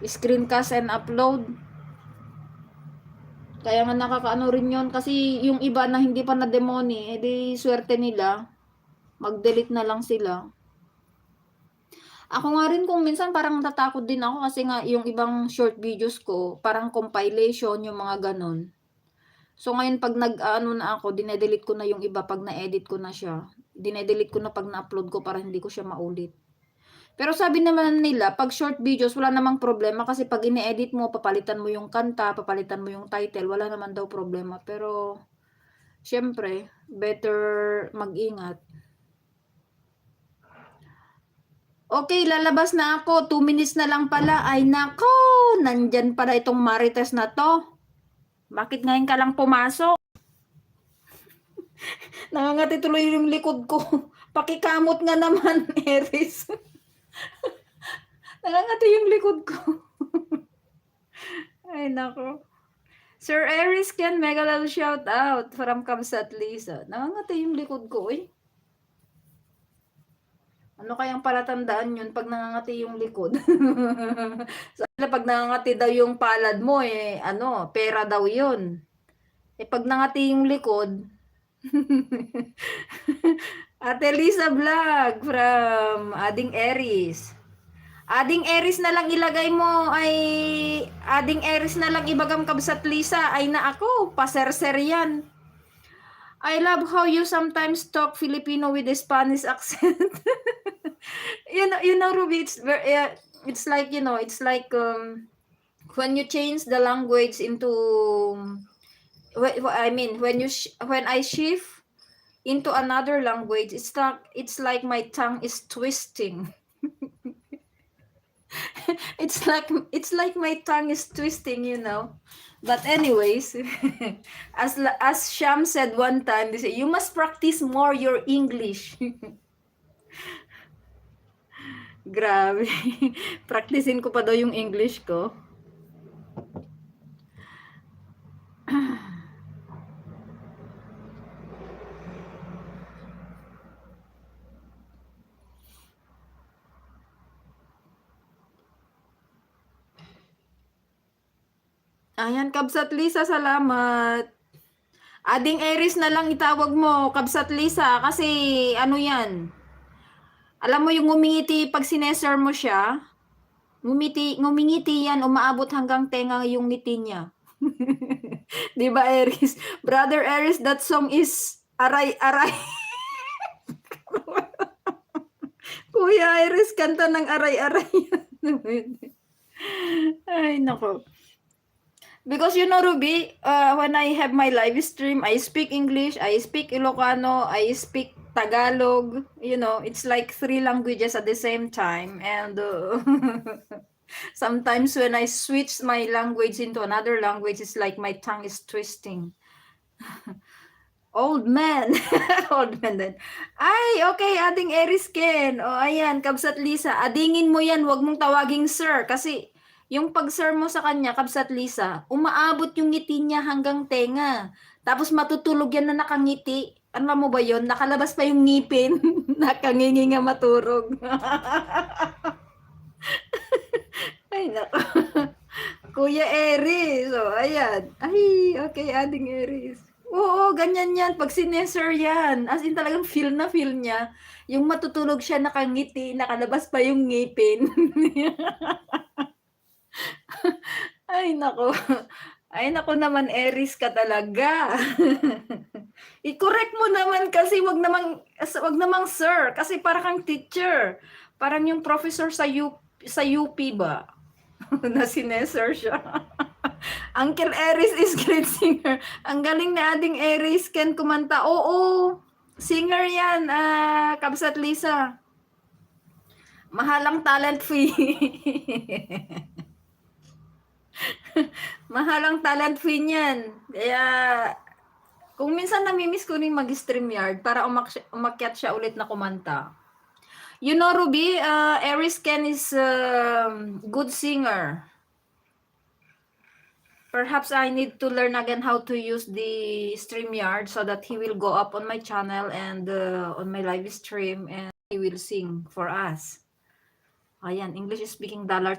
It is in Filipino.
screencast and upload. Kaya nga nakakaano rin yun. Kasi yung iba na hindi pa na-demoni, edi swerte nila. Mag-delete na lang sila. Ako nga rin kung minsan parang natatakot din ako kasi nga yung ibang short videos ko, parang compilation, yung mga ganon. So ngayon pag nag-ano na ako, dinedelete ko na yung iba pag na-edit ko na siya. Dinedelete ko na pag na-upload ko para hindi ko siya maulit. Pero sabi naman nila, pag short videos, wala namang problema kasi pag ine-edit mo, papalitan mo yung kanta, papalitan mo yung title, wala naman daw problema. Pero, syempre, better mag-ingat. Okay, lalabas na ako. 2 minutes na lang pala. Ay nako, nandyan pala itong Marites na to. Bakit ngayon ka lang pumasok? Nangangati tuloy yung likod ko. Pakikamot nga naman, Eris. Nangangati yung likod ko. Ay nako. Sir Eris can mega love shout out from Kamsat Lisa. Nangangati yung likod ko, eh. Ano kayang palatandaan yun pag nangangati yung likod? Sabi pag nangangati daw yung palad mo, eh, ano, pera daw yun. Eh, pag nangati yung likod, Ate Lisa Vlog from Ading Eris. Ading Eris na lang ilagay mo ay Ading Eris na lang ibagam Kabsat Lisa ay na ako, paserser yan. I love how you sometimes talk Filipino with a Spanish accent. you know, Ruby, it's like, you know, it's like when you change the language into, I mean, when I shift into another language, it's like my tongue is twisting. it's like my tongue is twisting, you know. But anyways, as Sham said one time, they say you must practice more your English. Grabe. Practicein ko pa daw yung English ko. Ayan, Kabsat Lisa, salamat. Ading Eris na lang itawag mo, Kabsat Lisa, kasi ano yan. Alam mo yung ngumingiti pag sineser mo siya, ngumingiti yan, umaabot hanggang tenga yung ngiti niya. Di ba, Eris? Brother Eris, that song is Aray Aray. Kuya Eris, kanta ng Aray Aray. Ay, nako. Because you know, Ruby, when I have my live stream, I speak English, I speak Ilocano, I speak Tagalog. You know, it's like 3 languages at the same time. And sometimes when I switch my language into another language, it's like my tongue is twisting. Old man. Old man din. Ay, okay, ading Eris Ken. O, ayan, Kabsat Lisa. Adingin mo yan, wag mong tawaging sir. Kasi, yung pag-sir mo sa kanya, Kabsat Lisa, umaabot yung ngiti niya hanggang tenga. Tapos matutulog yan na nakangiti. Ano mo ba yon? Nakalabas pa yung ngipin. Nakangingi nga maturog. Ay, nako. Kuya Eris. O, ayan. Ay, okay, ading Eris. Oo, ganyan yan. Pag sineser yan, as in talagang feel na feel niya. Yung matutulog siya, nakangiti, nakalabas pa yung ngipin. Ay, nako. Ay, nako naman, Aries ka talaga. I-correct mo naman kasi wag namang sir. Kasi parang kang teacher. Parang yung professor sa UP ba? Na sineser siya. Uncle Aries is great singer. Ang galing na ading Aries Ken kumanta. Oo, singer yan, Kabsat Lisa. Mahalang talent fee. Mahalang talent fee niyan. Kaya, kung minsan namimiss ko rin mag-StreamYard para umakyat siya ulit na kumanta. You know, Ruby, Aries Ken is good singer. Perhaps I need to learn again how to use the StreamYard so that he will go up on my channel and on my live stream and he will sing for us. Ayan, English speaking dollar